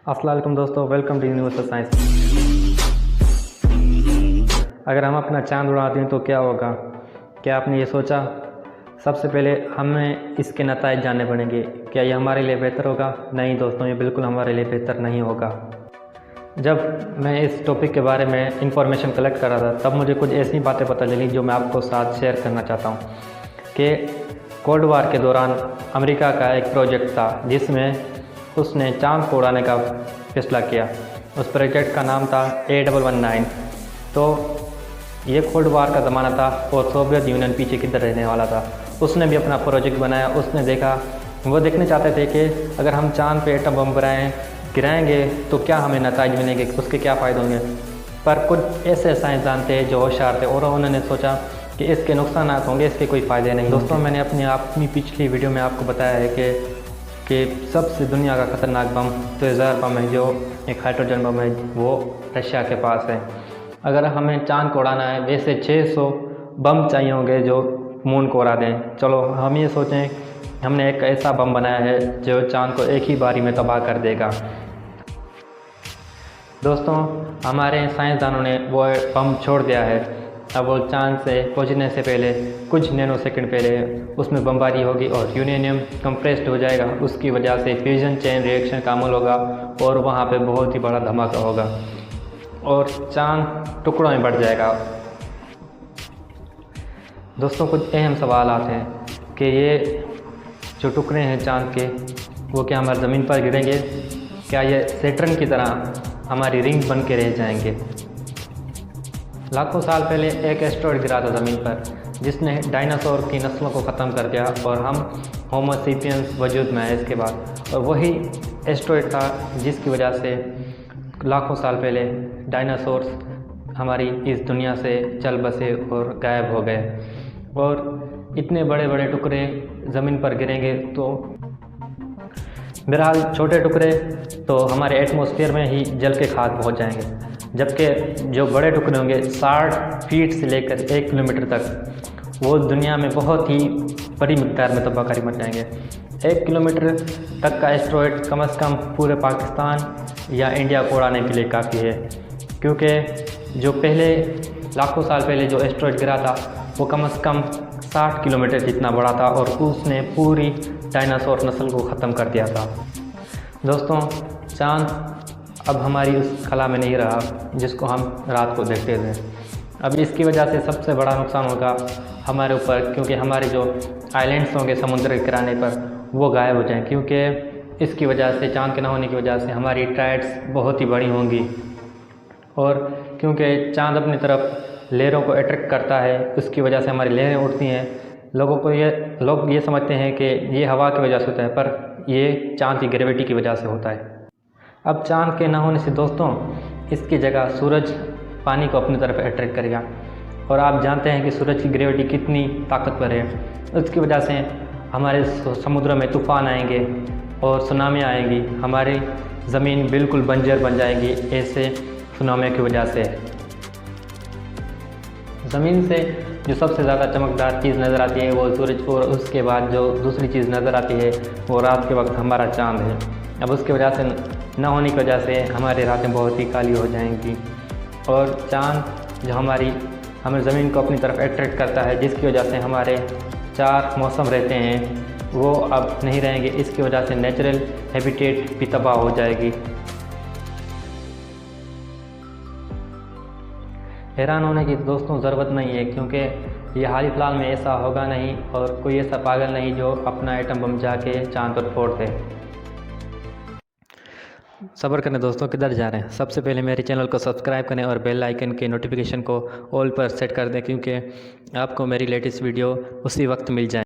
अस्सलाम वालेकुम दोस्तों, वेलकम टू यूनिवर्सल साइंस। अगर हम अपना चांद उड़ा दें तो क्या होगा? क्या आपने ये सोचा? सबसे पहले हमें इसके नताइज जानने पड़ेंगे। क्या ये हमारे लिए बेहतर होगा? नहीं दोस्तों, ये बिल्कुल हमारे लिए बेहतर नहीं होगा। जब मैं इस टॉपिक के बारे में इंफॉर्मेशन कलेक्ट कर रहा था तब मुझे कुछ ऐसी बातें पता चली जो मैं आपको साथ शेयर करना चाहता हूँ कि कोल्ड वार के दौरान अमेरिका का एक प्रोजेक्ट था जिसमें उसने चांद को उड़ाने का फैसला किया। उस प्रोजेक्ट का नाम था A119। तो ये कोल्ड वार का ज़माना था और सोवियत यूनियन पीछे किधर रहने वाला था। उसने भी अपना प्रोजेक्ट बनाया। उसने देखा, वो देखने चाहते थे कि अगर हम चांद पे एटम बम गिराएंगे तो क्या हमें नतीजे मिलेंगे, उसके क्या फ़ायदे होंगे। पर कुछ ऐसे साइंसदान थे जो होशियार थे और उन्होंने सोचा कि इसके नुकसान होंगे, इसके कोई फ़ायदे नहीं। दोस्तों, मैंने अपनी पिछली वीडियो में आपको बताया है कि सबसे दुनिया का ख़तरनाक बम तो ज़हर बम है, जो एक हाइड्रोजन बम है, वो रशिया के पास है। अगर हमें चांद को उड़ाना है, वैसे 600 बम चाहिए होंगे जो मून को उड़ा दें। चलो हम ये सोचें, हमने एक ऐसा बम बनाया है जो चांद को एक ही बारी में तबाह कर देगा। दोस्तों, हमारे साइंसदानों ने वो बम छोड़ दिया है। अब वो चांद से पहुंचने से पहले कुछ नैनो सेकंड पहले उसमें बमबारी होगी और यूरेनियम कंप्रेस्ड हो जाएगा। उसकी वजह से फ्यूजन चेन रिएक्शन का अमल होगा और वहाँ पे बहुत ही बड़ा धमाका होगा और चांद टुकड़ों में बढ़ जाएगा। दोस्तों, कुछ अहम सवाल आते हैं कि ये जो टुकड़े हैं चांद के, वो क्या हमारी ज़मीन पर गिरेंगे? क्या ये सैटर्न की तरह हमारी रिंग बन के रह जाएंगे? लाखों साल पहले एक एस्टेरॉयड गिरा था ज़मीन पर जिसने डायनासोर की नस्लों को ख़त्म कर दिया और हम होमो सेपियंस वजूद में आए इसके बाद। और वही एस्टेरॉयड था जिसकी वजह से लाखों साल पहले डायनासोर्स हमारी इस दुनिया से चल बसे और गायब हो गए। और इतने बड़े बड़े टुकड़े ज़मीन पर गिरेंगे तो बहरहाल छोटे टुकड़े तो हमारे एटमॉस्फेयर में ही जल के खाक पहुँच जाएंगे, जबकि जो बड़े टुकड़े होंगे 60 फीट से लेकर 1 किलोमीटर तक, वो दुनिया में बहुत ही बड़ी मिक़दार में तबाहकारी मच जाएंगे। 1 किलोमीटर तक का एस्टेरॉयड कम से कम पूरे पाकिस्तान या इंडिया को उड़ाने के लिए काफ़ी है, क्योंकि जो पहले लाखों साल पहले जो एस्टेरॉयड गिरा था वो कम से कम 60 किलोमीटर जितना बड़ा था और उसने पूरी डायनासोर नस्ल को ख़त्म कर दिया था। दोस्तों, चाँद अब हमारी उस खला में नहीं रहा जिसको हम रात को देखते थे। अब इसकी वजह से सबसे बड़ा नुकसान होगा हमारे ऊपर, क्योंकि हमारे जो आइलैंड्स होंगे समुद्र के किनारे पर वो गायब हो जाएं, क्योंकि इसकी वजह से चाँद के ना होने की वजह से हमारी टाइड्स बहुत ही बड़ी होंगी। और क्योंकि चाँद अपनी तरफ लहरों को अट्रैक्ट करता है, उसकी वजह से हमारी लहरें उठती हैं। लोग ये समझते हैं कि ये हवा की वजह से होता है, पर ये चाँद की ग्रेविटी की वजह से होता है। अब चाँद के ना होने से दोस्तों इसकी जगह सूरज पानी को अपनी तरफ अट्रैक्ट करेगा और आप जानते हैं कि सूरज की ग्रेविटी कितनी ताकतवर है। उसकी वजह से हमारे समुद्र में तूफ़ान आएंगे और सुनामी आएंगी, हमारी ज़मीन बिल्कुल बंजर बन जाएगी ऐसे सुनामी की वजह से। ज़मीन से जो सबसे ज़्यादा चमकदार चीज़ नज़र आती है वो सूरज, और उसके बाद जो दूसरी चीज़ नज़र आती है वो रात के वक्त हमारा चाँद है। अब उसकी वजह से ना होने की वजह से हमारी रातें बहुत ही काली हो जाएंगी और चाँद जो हमें ज़मीन को अपनी तरफ अट्रैक्ट करता है, जिसकी वजह से हमारे 4 मौसम रहते हैं वो अब नहीं रहेंगे। इसकी वजह से नेचुरल हैबिटेट भी तबाह हो जाएगी। हैरान होने की दोस्तों ज़रूरत नहीं है, क्योंकि ये हाल ही फ़िलहाल में ऐसा होगा नहीं और कोई ऐसा पागल नहीं जो अपना एटम बम जाके चाँद पर फोड़ दे। सब्र करें दोस्तों, किधर जा रहे हैं? सबसे पहले मेरे चैनल को सब्सक्राइब करें और बेल आइकन के नोटिफिकेशन को ऑल पर सेट कर दें, क्योंकि आपको मेरी लेटेस्ट वीडियो उसी वक्त मिल जाए।